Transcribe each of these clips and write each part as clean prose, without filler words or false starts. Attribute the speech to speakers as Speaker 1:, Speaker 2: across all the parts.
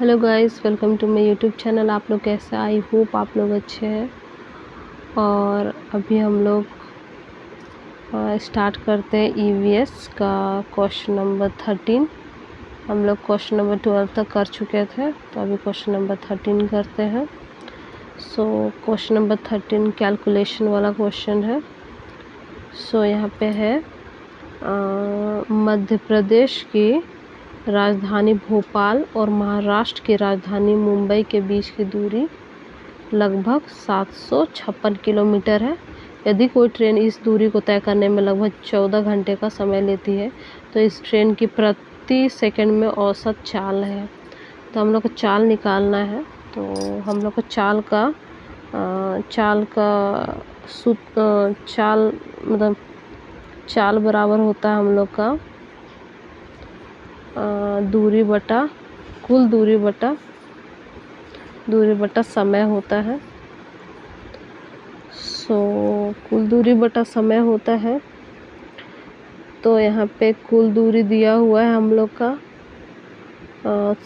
Speaker 1: Hello guys, welcome to my YouTube channel. आप लोग कैसे? आई होप आप लोग अच्छे हैं। और अभी हम लोग स्टार्ट करते हैं ईवीएस का क्वेश्चन नंबर 13। हम लोग क्वेश्चन नंबर 12 तक कर चुके थे, तो अभी क्वेश्चन नंबर 13 करते हैं। सो क्वेश्चन नंबर 13 कैलकुलेशन वाला क्वेश्चन है। सो यहाँ पे है मध्य प्रदेश की राजधानी भोपाल और महाराष्ट्र की राजधानी मुंबई के बीच की दूरी लगभग 756 किलोमीटर है। यदि कोई ट्रेन इस दूरी को तय करने में लगभग 14 घंटे का समय लेती है तो इस ट्रेन की प्रति सेकंड में औसत चाल है। तो हम लोग को चाल निकालना है। तो हम लोग को चाल चाल बराबर होता है हम लोग का कुल दूरी बटा समय होता है। सो कुल दूरी बटा समय होता है। तो यहाँ पे कुल दूरी दिया हुआ है हम लोग का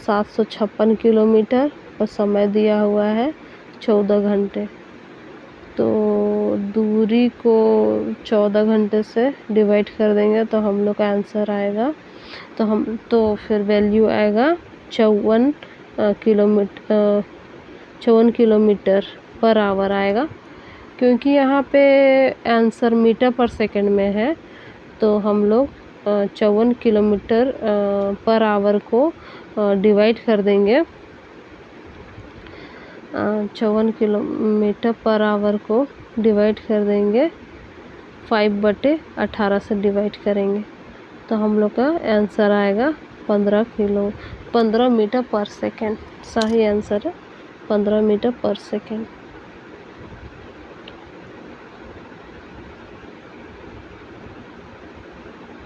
Speaker 1: 756 किलोमीटर और समय दिया हुआ है 14 घंटे। तो दूरी को 14 घंटे से डिवाइड कर देंगे तो हम लोग का आंसर आएगा। तो फिर वैल्यू आएगा 54 किलोमीटर पर आवर आएगा। क्योंकि यहाँ पे आंसर मीटर पर सेकंड में है तो हम लोग 54 किलोमीटर पर आवर को डिवाइड कर देंगे। 54 किलोमीटर पर आवर को डिवाइड कर देंगे 5/18 से डिवाइड करेंगे तो हम लोग का आंसर आएगा 15 मीटर पर सेकंड। सही आंसर है 15 मीटर पर सेकंड।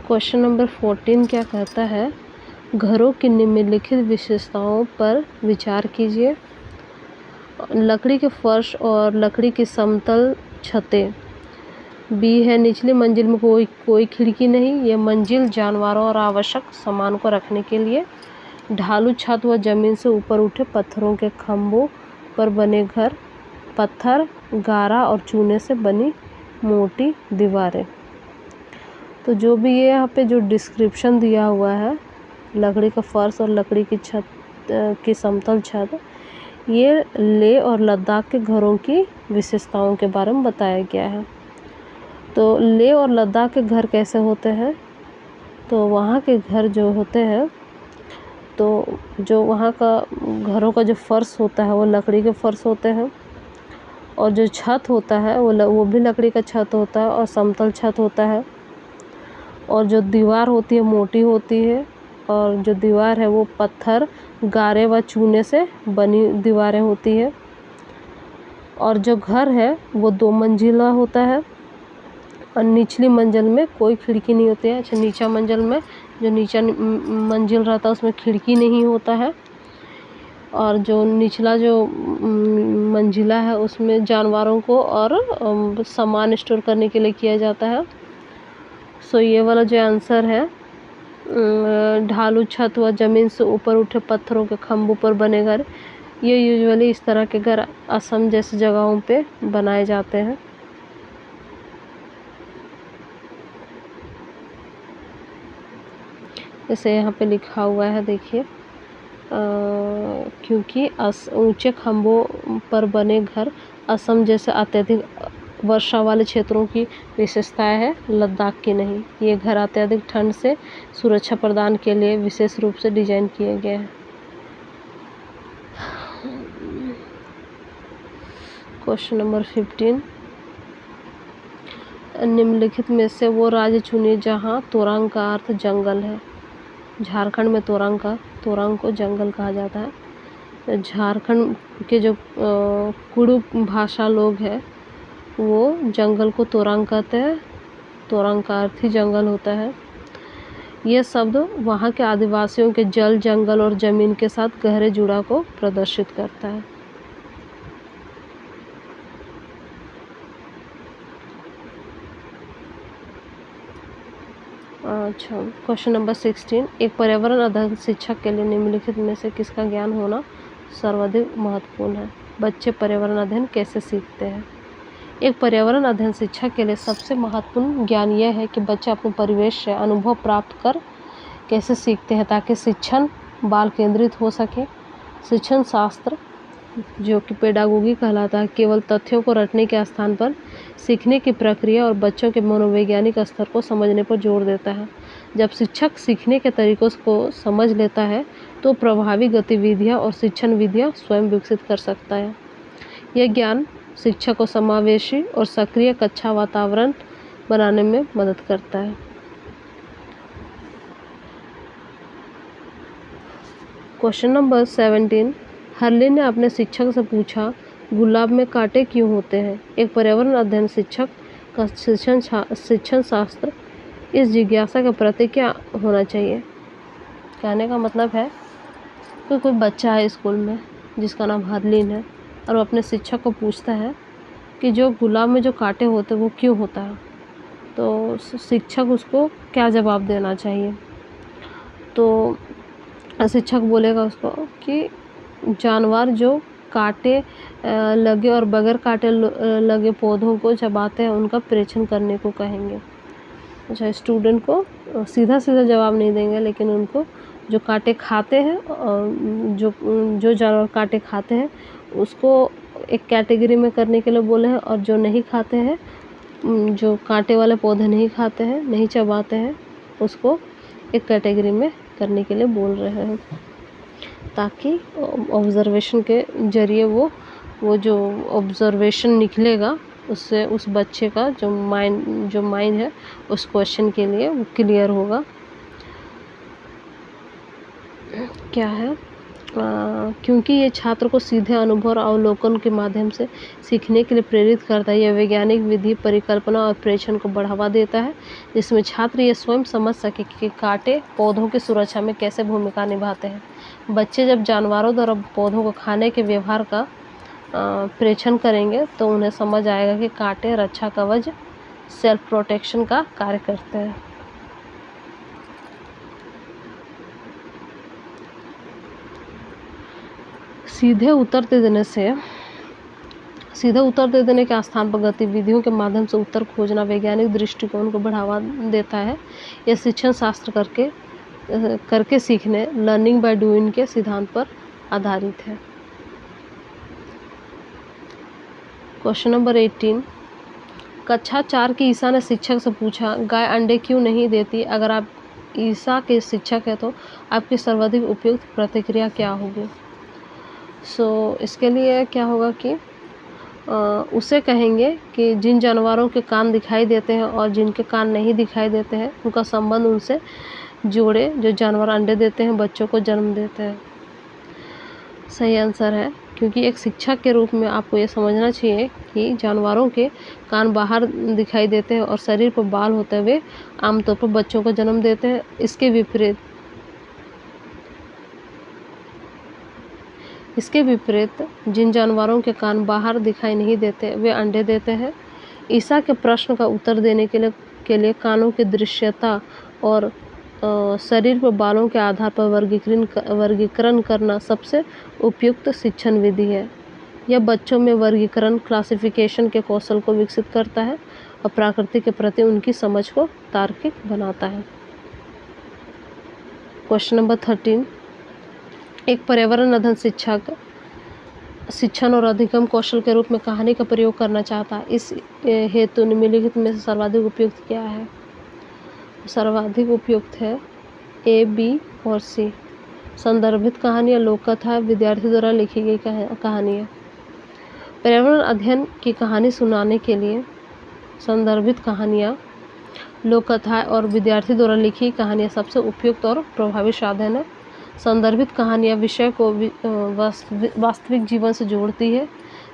Speaker 1: क्वेश्चन नंबर 14 क्या कहता है? घरों की निम्नलिखित विशेषताओं पर विचार कीजिए। लकड़ी के फर्श और लकड़ी की समतल छतें। बी है निचली मंजिल में कोई खिड़की नहीं। ये मंजिल जानवरों और आवश्यक सामान को रखने के लिए। ढालू छत व जमीन से ऊपर उठे पत्थरों के खंभों पर बने घर। पत्थर, गारा और चूने से बनी मोटी दीवारें। तो जो भी ये यहाँ पे जो डिस्क्रिप्शन दिया हुआ है, लकड़ी का फर्श और लकड़ी की छत की समतल छत, ये लेह और लद्दाख के घरों की विशेषताओं के बारे में बताया गया है। तो लेह और लद्दाख के घर कैसे होते हैं? तो वहाँ के घर जो होते हैं, तो जो वहाँ का घरों का जो फर्श होता है वो लकड़ी के फर्श होते हैं और जो छत होता है वो भी लकड़ी का छत होता है और समतल छत होता है। और जो दीवार होती है मोटी होती है और जो दीवार है वो पत्थर, गारे व चूने से बनी दीवारें होती है। और जो घर है वो 2 मंजिला होता है और निचली मंजिल में कोई खिड़की नहीं होती है। अच्छा, नीचा मंजिल में जो नीचा मंजिल रहता है उसमें खिड़की नहीं होता है। और जो निचला जो मंजिला है उसमें जानवरों को और सामान स्टोर करने के लिए किया जाता है। सो ये वाला जो आंसर है, ढालू छत व जमीन से ऊपर उठे पत्थरों के खंभों पर बने घर, ये यूजुअली इस तरह के घर असम जैसी जगहों पे बनाए जाते हैं। जैसे यहाँ पे लिखा हुआ है, देखिए, क्योंकि ऊंचे खंभों पर बने घर असम जैसे अत्यधिक वर्षा वाले क्षेत्रों की विशेषताएं है, लद्दाख की नहीं। ये घर अत्यधिक ठंड से सुरक्षा प्रदान के लिए विशेष रूप से डिजाइन किए गए हैं। क्वेश्चन नंबर 15, निम्नलिखित में से वो राज्य चुनिए जहाँ तोरंग का अर्थ जंगल है। झारखंड में तोरंग को जंगल कहा जाता है। झारखंड के जो कुड़ुक भाषा लोग हैं वो जंगल को तोरंग कहते हैं। तोरंग का अर्थ ही जंगल होता है। यह शब्द वहाँ के आदिवासियों के जल, जंगल और ज़मीन के साथ गहरे जुड़ाव को प्रदर्शित करता है। अच्छा, क्वेश्चन नंबर 16, एक पर्यावरण अध्ययन शिक्षक के लिए निम्नलिखित में से किसका ज्ञान होना सर्वाधिक महत्वपूर्ण है? बच्चे पर्यावरण अध्ययन कैसे सीखते हैं? एक पर्यावरण अध्ययन शिक्षक के लिए सबसे महत्वपूर्ण ज्ञान यह है कि बच्चे अपने परिवेश से अनुभव प्राप्त कर कैसे सीखते हैं ताकि शिक्षण बाल केंद्रित हो सके। शिक्षण शास्त्र जो कि पेडागोगी कहलाता है, केवल तथ्यों को रटने के स्थान पर सीखने की प्रक्रिया और बच्चों के मनोवैज्ञानिक स्तर को समझने पर जोर देता है। जब शिक्षक सीखने के तरीकों को समझ लेता है तो प्रभावी गतिविधियाँ और शिक्षण विधियाँ स्वयं विकसित कर सकता है। यह ज्ञान शिक्षक को समावेशी और सक्रिय कक्षा वातावरण बनाने में मदद करता है। क्वेश्चन नंबर 17, हर्ली ने अपने शिक्षक से पूछा, गुलाब में कांटे क्यों होते हैं? एक पर्यावरण अध्ययन शिक्षक का शिक्षण शास्त्र इस जिज्ञासा के प्रति क्या होना चाहिए? कहने का मतलब है कि कोई बच्चा है स्कूल में जिसका नाम हर्लीन है और वो अपने शिक्षक को पूछता है कि जो गुलाब में जो कांटे होते हैं वो क्यों होता है, तो शिक्षक उसको क्या जवाब देना चाहिए? तो शिक्षक बोलेगा उसको कि जानवर जो कांटे लगे और बगैर कांटे लगे पौधों को चबाते हैं उनका परीक्षण करने को कहेंगे। अच्छा, स्टूडेंट को सीधा जवाब नहीं देंगे, लेकिन उनको जो कांटे खाते हैं जो जानवर कांटे खाते हैं उसको एक कैटेगरी में करने के लिए बोले हैं, और जो नहीं खाते हैं, जो कांटे वाले पौधे नहीं खाते हैं, नहीं चबाते हैं, उसको एक कैटेगरी में करने के लिए बोल रहे हैं, ताकि ऑब्जर्वेशन के जरिए वो जो ऑब्जर्वेशन निकलेगा उससे उस बच्चे का जो माइंड है उस क्वेश्चन के लिए वो क्लियर होगा। क्या है? क्योंकि ये छात्र को सीधे अनुभव और अवलोकन के माध्यम से सीखने के लिए प्रेरित करता है। यह वैज्ञानिक विधि, परिकल्पना और प्रेक्षण को बढ़ावा देता है, जिसमें छात्र ये स्वयं समझ सके कि कांटे पौधों की सुरक्षा में कैसे भूमिका निभाते हैं। बच्चे जब जानवरों द्वारा पौधों को खाने के व्यवहार का प्रेक्षण करेंगे तो उन्हें समझ आएगा कि कांटे रक्षा कवच, सेल्फ प्रोटेक्शन का कार्य करते हैं। सीधे उत्तर दे देने के स्थान पर गतिविधियों के माध्यम से उत्तर खोजना वैज्ञानिक दृष्टिकोण को बढ़ावा देता है। यह शिक्षण शास्त्र करके सीखने, लर्निंग बाय डूइंग के सिद्धांत पर आधारित है। क्वेश्चन नंबर 18, कक्षा 4 की ईसा ने शिक्षक से पूछा, गाय अंडे क्यों नहीं देती? अगर आप ईसा के शिक्षक हैं तो आपकी सर्वाधिक उपयुक्त प्रतिक्रिया क्या होगी? इसके लिए क्या होगा कि उसे कहेंगे कि जिन जानवरों के कान दिखाई देते हैं और जिनके कान नहीं दिखाई देते हैं उनका संबंध उनसे जोड़े जो जानवर अंडे देते हैं, बच्चों को जन्म देते हैं। सही आंसर है, क्योंकि एक शिक्षक के रूप में आपको ये समझना चाहिए कि जानवरों के कान बाहर दिखाई देते हैं और शरीर पर बाल होते हुए आमतौर पर बच्चों को जन्म देते हैं। इसके विपरीत जिन जानवरों के कान बाहर दिखाई नहीं देते वे अंडे देते हैं। ईसा के प्रश्न का उत्तर देने के लिए कानों की दृश्यता और शरीर पर बालों के आधार पर वर्गीकरण करना सबसे उपयुक्त शिक्षण विधि है। यह बच्चों में वर्गीकरण, क्लासिफिकेशन के कौशल को विकसित करता है और प्रकृति के प्रति उनकी समझ को तार्किक बनाता है। क्वेश्चन नंबर 13, एक पर्यावरण अध्ययन शिक्षक शिक्षण और अधिगम कौशल के रूप में कहानी का प्रयोग करना चाहता है। इस हेतु निम्नलिखित में से सर्वाधिक उपयुक्त क्या है? सर्वाधिक उपयुक्त है ए, बी और सी। संदर्भित कहानियाँ, लोक कथा, विद्यार्थी द्वारा लिखी गई कहानियाँ। पर्यावरण अध्ययन की कहानी सुनाने के लिए संदर्भित कहानियाँ, लोक कथा और विद्यार्थी द्वारा लिखी कहानियाँ सबसे उपयुक्त और प्रभावी साधन है। संदर्भित कहानियाँ विषय को वास्तविक जीवन से जोड़ती है,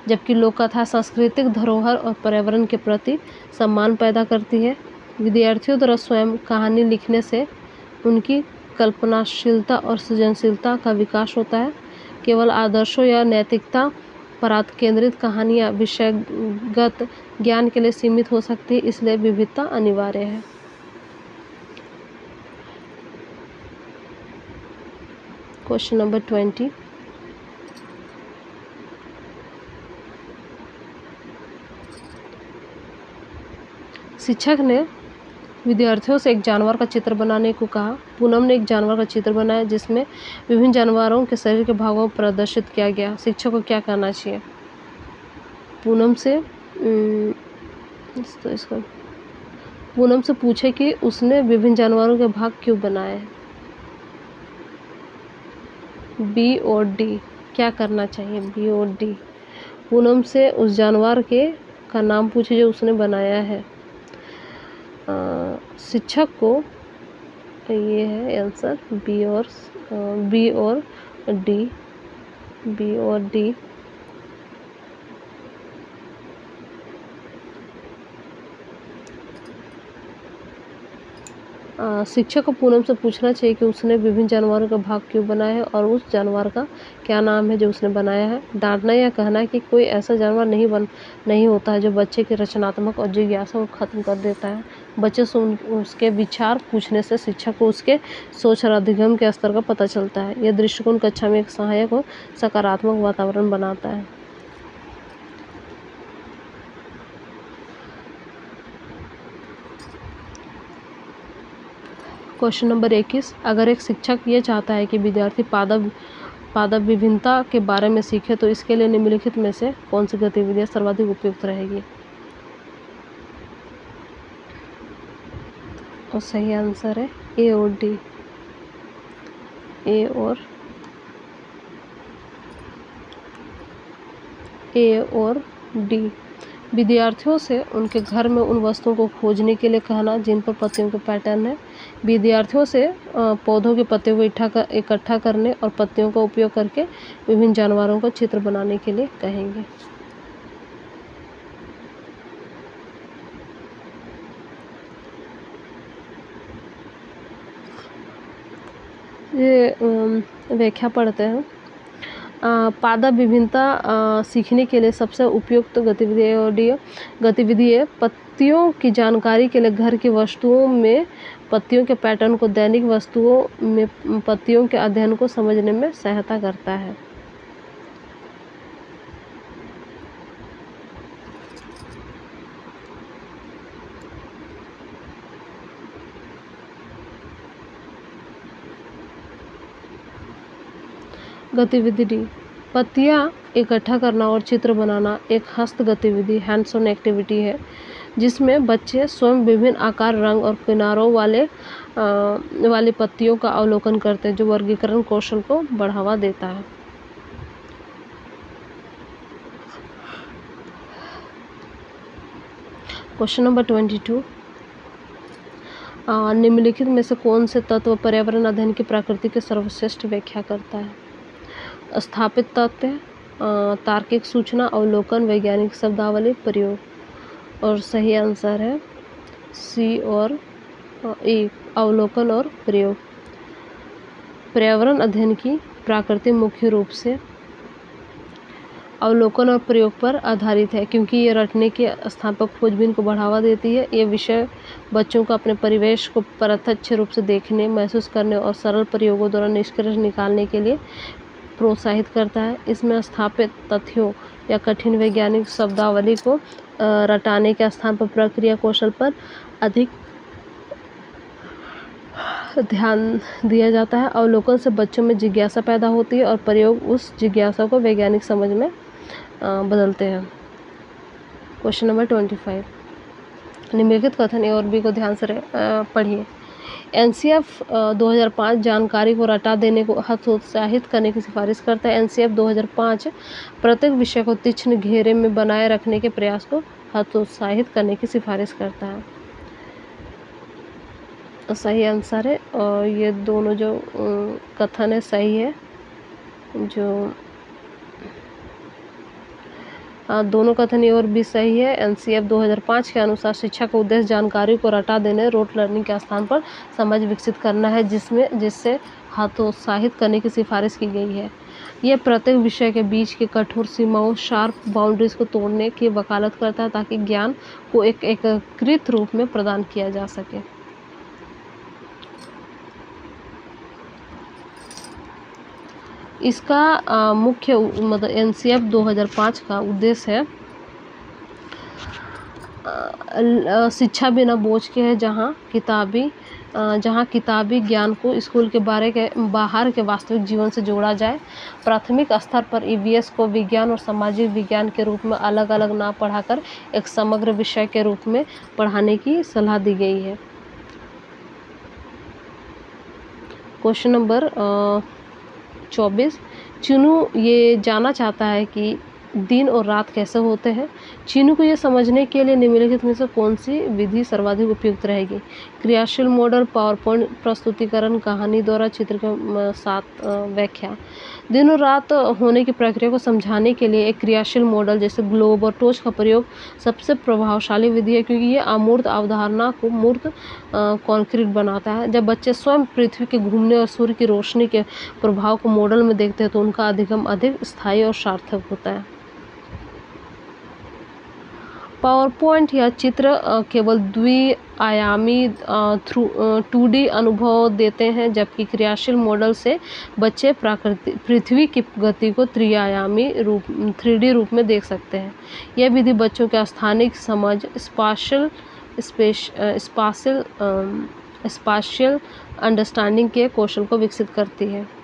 Speaker 1: जबकि लोक कथा सांस्कृतिक धरोहर और पर्यावरण के प्रति सम्मान पैदा करती है। विद्यार्थियों द्वारा स्वयं कहानी लिखने से उनकी कल्पनाशीलता और सृजनशीलता का विकास होता है। केवल आदर्शों या नैतिकता पर केंद्रित कहानियाँ विषयगत ज्ञान के लिए सीमित हो सकती है, इसलिए विविधता अनिवार्य है। Question number 20। शिक्षक ने विद्यार्थियों से एक जानवर का चित्र बनाने को कहा। पूनम ने एक जानवर का चित्र बनाया जिसमें विभिन्न जानवरों के शरीर के भागों को प्रदर्शित किया गया। शिक्षक को क्या करना चाहिए? पूनम से पूछे कि उसने विभिन्न जानवरों के भाग क्यों बनाए। बी और डी क्या करना चाहिए? बी और डी। पूनम से उस जानवर का नाम पूछे जो उसने बनाया है। शिक्षक को ये है आंसर बी और डी। बी और डी। शिक्षक को पूनम से पूछना चाहिए कि उसने विभिन्न जानवरों का भाग क्यों बनाया है और उस जानवर का क्या नाम है जो उसने बनाया है। डांटना या कहना कि कोई ऐसा जानवर नहीं होता है जो बच्चे की रचनात्मक और जिज्ञासा को खत्म कर देता है। बच्चे से उसके विचार पूछने से शिक्षक को उसके सोच और अधिगम के स्तर का पता चलता है। यह दृष्टिकोण कक्षा में एक सहायक और सकारात्मक वातावरण बनाता है। Question number 21। अगर एक शिक्षक ये चाहता है कि विद्यार्थी पादप विभिन्नता के बारे में सीखे तो इसके लिए निम्नलिखित में से कौन सी गतिविधियां सर्वाधिक उपयुक्त रहेगी? और सही आंसर है ए और डी। ए और डी। विद्यार्थियों से उनके घर में उन वस्तुओं को खोजने के लिए कहना जिन पर पत्तियों के पैटर्न है। विद्यार्थियों से पौधों के पत्तियों को इकट्ठा करने और पत्तियों का उपयोग करके विभिन्न जानवरों का चित्र बनाने के लिए कहेंगे। ये व्याख्या पढ़ते हैं। पादप विभिन्नता सीखने के लिए सबसे उपयुक्त गतिविधि है पत्तियों की जानकारी के लिए घर की वस्तुओं में पत्तियों के पैटर्न को दैनिक वस्तुओं में पत्तियों के अध्ययन को समझने में सहायता करता है। गतिविधि डी। पत्तियाँ इकट्ठा करना और चित्र बनाना एक हस्त गतिविधि हैंड्स ऑन एक्टिविटी है जिसमें बच्चे स्वयं विभिन्न आकार, रंग और किनारों वाली पत्तियों का अवलोकन करते हैं जो वर्गीकरण कौशल को बढ़ावा देता है। Question number 22। निम्नलिखित में से कौन से तत्व पर्यावरण अध्ययन की प्रकृति की सर्वश्रेष्ठ व्याख्या करता है? स्थापित तथ्य, तार्किक सूचना, अवलोकन, वैज्ञानिक शब्दावली, प्रयोग। और सही आंसर है सी और ए, अवलोकन और प्रयोग। पर्यावरण अध्ययन की प्रकृति मुख्य रूप से अवलोकन और प्रयोग पर आधारित है क्योंकि ये रटने के स्थान पर खोजबीन को बढ़ावा देती है। ये विषय बच्चों को अपने परिवेश को प्रत्यक्ष रूप से देखने, महसूस करने और सरल प्रयोगों द्वारा निष्कर्ष निकालने के लिए प्रोत्साहित करता है। इसमें स्थापित तथ्यों या कठिन वैज्ञानिक शब्दावली को रटाने के स्थान पर प्रक्रिया कौशल पर अधिक ध्यान दिया जाता है। अवलोकन से बच्चों में जिज्ञासा पैदा होती है और प्रयोग उस जिज्ञासा को वैज्ञानिक समझ में बदलते हैं। Question number 25। निम्नलिखित कथन ए और बी को ध्यान से पढ़िए। एनसीएफ 2005 जानकारी को रटा देने को हतोत्साहित करने की सिफारिश करता है। एनसीएफ 2005 प्रत्येक विषय को तीक्ष्ण घेरे में बनाए रखने के प्रयास को हतोत्साहित करने की सिफारिश करता है। सही आंसर है और ये दोनों जो कथन है सही है। जो दोनों कथन ए और बी सही है। एनसीएफ 2005 के अनुसार शिक्षा का उद्देश्य जानकारी को रटा देने, रोट लर्निंग के स्थान पर समझ विकसित करना है जिससे हतोत्साहित करने की सिफारिश की गई है। यह प्रत्येक विषय के बीच की कठोर सीमाओं, शार्प बाउंड्रीज को तोड़ने की वकालत करता है ताकि ज्ञान को एक एकीकृत रूप में प्रदान किया जा सके। इसका मुख्य मतलब एनसीएफ 2005 का उद्देश्य है शिक्षा बिना बोझ के है, जहाँ किताबी ज्ञान को स्कूल के बाहर के वास्तविक जीवन से जोड़ा जाए। प्राथमिक स्तर पर ईवीएस को विज्ञान और सामाजिक विज्ञान के रूप में अलग अलग ना पढ़ाकर एक समग्र विषय के रूप में पढ़ाने की सलाह दी गई है। क्वेश्चन नंबर 24, चीनू ये जानना चाहता है कि दिन और रात कैसे होते हैं। चीनू को यह समझने के लिए निम्नलिखित में से कौन सी विधि सर्वाधिक उपयुक्त रहेगी। क्रियाशील मॉडल, पावरपॉइंट प्रस्तुतिकरण, कहानी द्वारा, चित्र के साथ व्याख्या। दिन और रात होने की प्रक्रिया को समझाने के लिए एक क्रियाशील मॉडल जैसे ग्लोब और टॉर्च का प्रयोग सबसे प्रभावशाली विधि है, क्योंकि ये अमूर्त अवधारणा को मूर्त कॉन्क्रीट बनाता है। जब बच्चे स्वयं पृथ्वी के घूमने और सूर्य की रोशनी के प्रभाव को मॉडल में देखते हैं तो उनका अधिगम अधिक स्थायी और सार्थक होता है। पावरपॉइंट या चित्र केवल द्विआयामी 2D अनुभव देते हैं, जबकि क्रियाशील मॉडल से बच्चे पृथ्वी की गति को त्रिआयामी 3D रूप में देख सकते हैं। यह विधि बच्चों के स्थानिक समझ, स्पाशियल अंडरस्टैंडिंग के कौशल को विकसित करती है।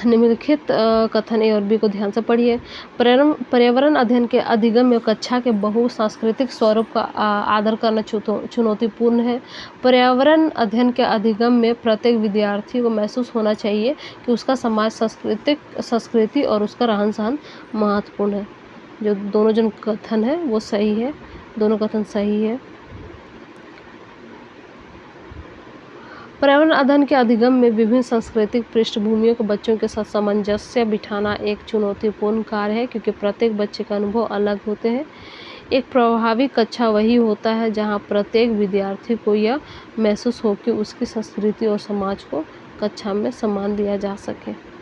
Speaker 1: निम्नलिखित कथन ए और बी को ध्यान से पढ़िए। पर्यावरण अध्ययन के अधिगम में कक्षा के बहुसांस्कृतिक स्वरूप का आदर करना चुनौतीपूर्ण है। पर्यावरण अध्ययन के अधिगम में प्रत्येक विद्यार्थी को महसूस होना चाहिए कि उसका समाज, संस्कृति और उसका रहन सहन महत्वपूर्ण है। जो दोनों जन कथन है वो सही है, दोनों कथन सही है। पर्यावरण अध्ययन के अधिगम में विभिन्न सांस्कृतिक पृष्ठभूमियों के बच्चों के साथ सामंजस्य बिठाना एक चुनौतीपूर्ण कार्य है, क्योंकि प्रत्येक बच्चे का अनुभव अलग होते हैं। एक प्रभावी कक्षा वही होता है जहां प्रत्येक विद्यार्थी को यह महसूस हो कि उसकी संस्कृति और समाज को कक्षा में सम्मान दिया जा सके।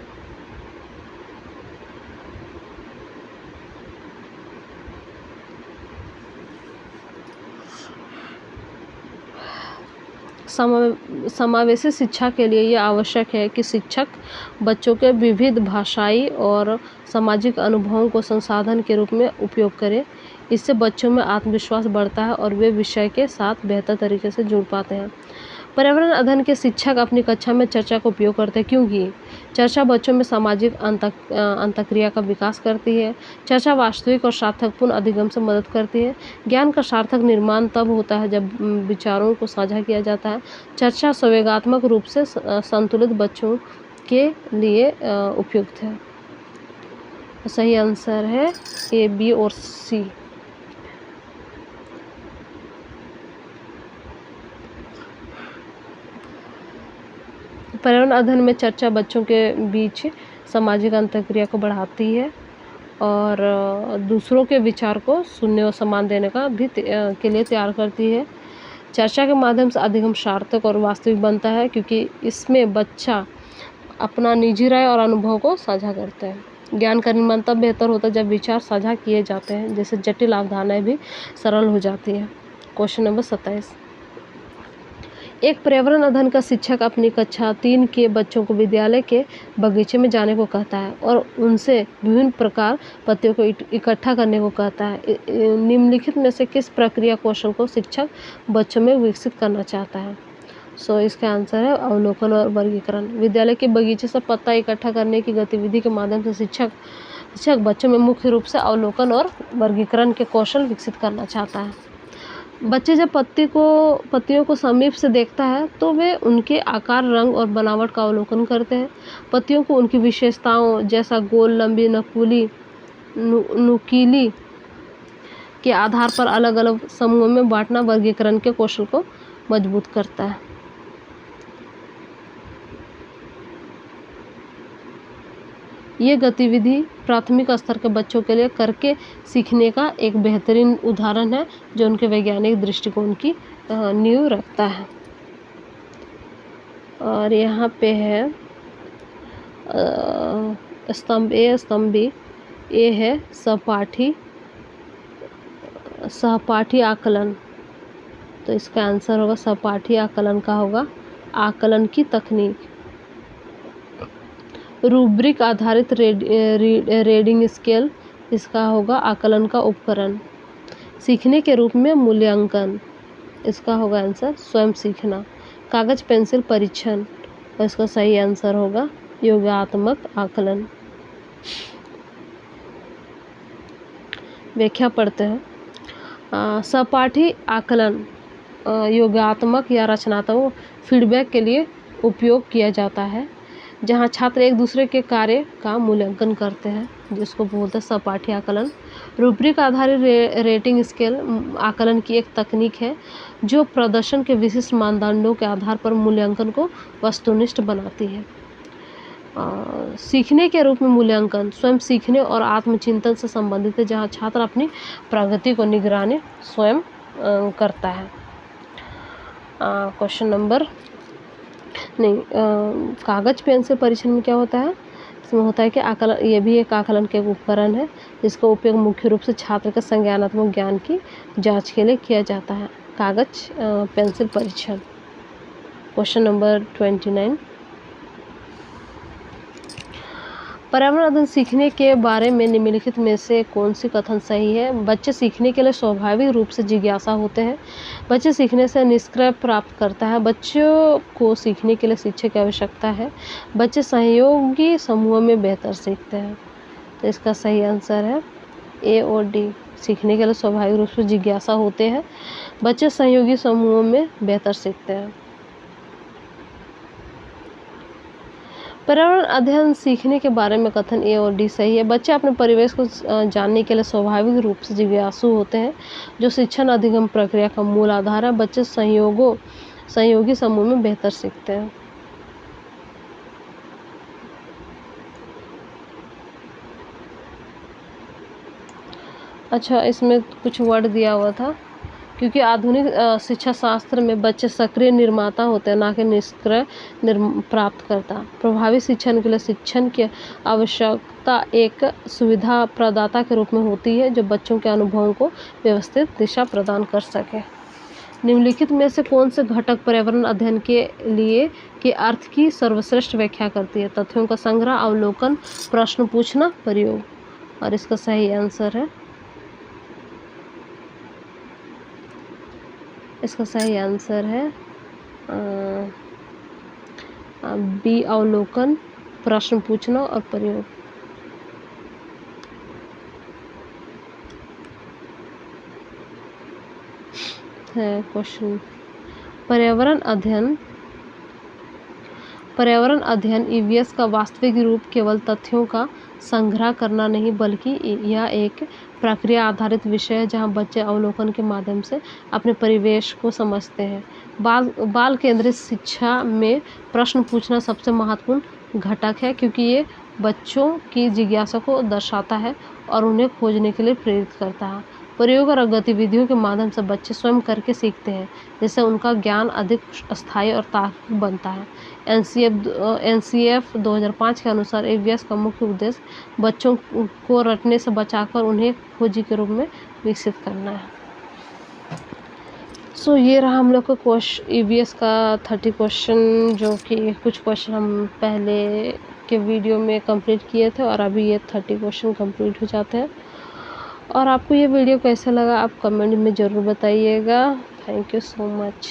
Speaker 1: समावेशी शिक्षा के लिए यह आवश्यक है कि शिक्षक बच्चों के विविध भाषाई और सामाजिक अनुभवों को संसाधन के रूप में उपयोग करें। इससे बच्चों में आत्मविश्वास बढ़ता है और वे विषय के साथ बेहतर तरीके से जुड़ पाते हैं। पर्यावरण अध्ययन के शिक्षक अपनी कक्षा में चर्चा का उपयोग करते हैं, क्योंकि चर्चा बच्चों में सामाजिक अंतःक्रिया का विकास करती है। चर्चा वास्तविक और सार्थकपूर्ण अधिगम से मदद करती है। ज्ञान का सार्थक निर्माण तब होता है जब विचारों को साझा किया जाता है। चर्चा संवेगात्मक रूप से संतुलित बच्चों के लिए उपयुक्त है। सही आंसर है ए, बी और सी। पर्यावरण अध्ययन में चर्चा बच्चों के बीच सामाजिक अंतःक्रिया को बढ़ाती है और दूसरों के विचार को सुनने और सम्मान देने का भी के लिए तैयार करती है। चर्चा के माध्यम से अधिगम सार्थक और वास्तविक बनता है, क्योंकि इसमें बच्चा अपना निजी राय और अनुभव को साझा करता है। ज्ञान का निर्माण तब बेहतर होता है जब विचार साझा किए जाते हैं, जैसे जटिल अवधारणाएं भी सरल हो जाती है। क्वेश्चन नंबर 27, एक पर्यावरण अध्ययन का शिक्षक अपनी कक्षा 3 के बच्चों को विद्यालय के बगीचे में जाने को कहता है और उनसे विभिन्न प्रकार पत्तियों को इकट्ठा करने को कहता है। निम्नलिखित में से किस प्रक्रिया कौशल को शिक्षक बच्चों में विकसित करना चाहता है। इसका आंसर है अवलोकन और वर्गीकरण। विद्यालय के बगीचे से पत्ता इकट्ठा करने की गतिविधि के माध्यम से शिक्षक बच्चों में मुख्य रूप से अवलोकन और वर्गीकरण के कौशल विकसित करना चाहता है। बच्चे जब पत्तियों को समीप से देखता है तो वे उनके आकार, रंग और बनावट का अवलोकन करते हैं। पत्तियों को उनकी विशेषताओं जैसा गोल, लंबी, नुकीली के आधार पर अलग अलग समूहों में बांटना वर्गीकरण के कौशल को मजबूत करता है। ये गतिविधि प्राथमिक स्तर के बच्चों के लिए करके सीखने का एक बेहतरीन उदाहरण है, जो उनके वैज्ञानिक दृष्टिकोण की नींव रखता है। और यहाँ पे है स्तंभ ए, स्तंभ बी। ए है सहपाठी आकलन, तो इसका आंसर होगा सहपाठी आकलन का होगा। आकलन की तकनीक। रूब्रिक आधारित रीडिंग स्केल, इसका होगा आकलन का उपकरण। सीखने के रूप में मूल्यांकन, इसका होगा आंसर स्वयं सीखना। कागज पेंसिल परीक्षण, और इसका सही आंसर होगा योगात्मक आकलन। व्याख्या पढ़ते हैं। सहपाठी आकलन योगात्मक या रचनात्मक फीडबैक के लिए उपयोग किया जाता है, जहां छात्र एक दूसरे के कार्य का मूल्यांकन करते हैं, जिसको बोलते हैं सहपाठी आकलन। रूब्रिक आधारित रेटिंग स्केल आकलन की एक तकनीक है जो प्रदर्शन के विशिष्ट मानदंडों के आधार पर मूल्यांकन को वस्तुनिष्ठ बनाती है। सीखने के रूप में मूल्यांकन स्वयं सीखने और आत्मचिंतन से संबंधित है, जहां छात्र अपनी प्रगति को निगरानी स्वयं करता है। क्वेश्चन नंबर कागज पेंसिल परीक्षण में क्या होता है? इसमें होता है कि आकलन, ये भी एक आकलन के उपकरण है जिसका उपयोग मुख्य रूप से छात्र के संज्ञानात्मक ज्ञान की जांच के लिए किया जाता है। कागज पेंसिल परीक्षण। क्वेश्चन नंबर 29, पर्यावरण अध्ययन सीखने के बारे में निम्नलिखित में से कौन सी कथन सही है? बच्चे सीखने के लिए स्वाभाविक रूप से जिज्ञासा होते हैं। बच्चे सीखने से निष्क्रिय प्राप्त करता है। बच्चों को सीखने के लिए शिक्षक की आवश्यकता है। बच्चे सहयोगी समूह में बेहतर सीखते हैं। तो इसका सही आंसर है ए और डी। सीखने के लिए स्वाभाविक रूप से जिज्ञासा होते हैं। बच्चे सहयोगी समूहों में बेहतर सीखते हैं। पर्यावरण अध्ययन सीखने के बारे में कथन ए और डी सही है। बच्चे अपने परिवेश को जानने के लिए स्वाभाविक रूप से जिज्ञासु होते हैं, जो शिक्षण अधिगम प्रक्रिया का मूल आधार है। बच्चे सहयोगी समूह में बेहतर सीखते हैं। अच्छा, इसमें कुछ वर्ड दिया हुआ था, क्योंकि आधुनिक शिक्षा शास्त्र में बच्चे सक्रिय निर्माता होते हैं, ना कि निष्क्रिय प्राप्तकर्ता। प्रभावी शिक्षण के लिए शिक्षण की आवश्यकता एक सुविधा प्रदाता के रूप में होती है, जो बच्चों के अनुभवों को व्यवस्थित दिशा प्रदान कर सके। निम्नलिखित में से कौन से घटक पर्यावरण अध्ययन के लिए के अर्थ की सर्वश्रेष्ठ व्याख्या करती है? तथ्यों का संग्रह, अवलोकन, प्रश्न पूछना, प्रयोग। और इसका सही आंसर है, इसका सही आंसर है बी, अवलोकन, प्रश्न पूछना और प्रयोग। है क्वेश्चन, पर्यावरण अध्ययन ईवीएस का वास्तविक रूप केवल तथ्यों का संग्रह करना नहीं, बल्कि यह एक प्रक्रिया आधारित विषय है, जहां बच्चे अवलोकन के माध्यम से अपने परिवेश को समझते हैं। बाल केंद्रित शिक्षा में प्रश्न पूछना सबसे महत्वपूर्ण घटक है, क्योंकि ये बच्चों की जिज्ञासा को दर्शाता है और उन्हें खोजने के लिए प्रेरित करता है। प्रयोग और गतिविधियों के माध्यम से बच्चे स्वयं करके सीखते हैं, जिससे उनका ज्ञान अधिक स्थायी और तार्किक बनता है। एनसीएफ 2005 के अनुसार ईवीएस का मुख्य उद्देश्य बच्चों को रटने से बचाकर उन्हें खोजी के रूप में विकसित करना है। सो ये रहा हम लोग का ईवीएस का 30 क्वेश्चन, जो कि कुछ क्वेश्चन हम पहले के वीडियो में कंप्लीट किए थे, और अभी ये 30 क्वेश्चन कंप्लीट हो जाते हैं। और आपको ये वीडियो कैसा लगा आप कमेंट में ज़रूर बताइएगा। Thank you so much.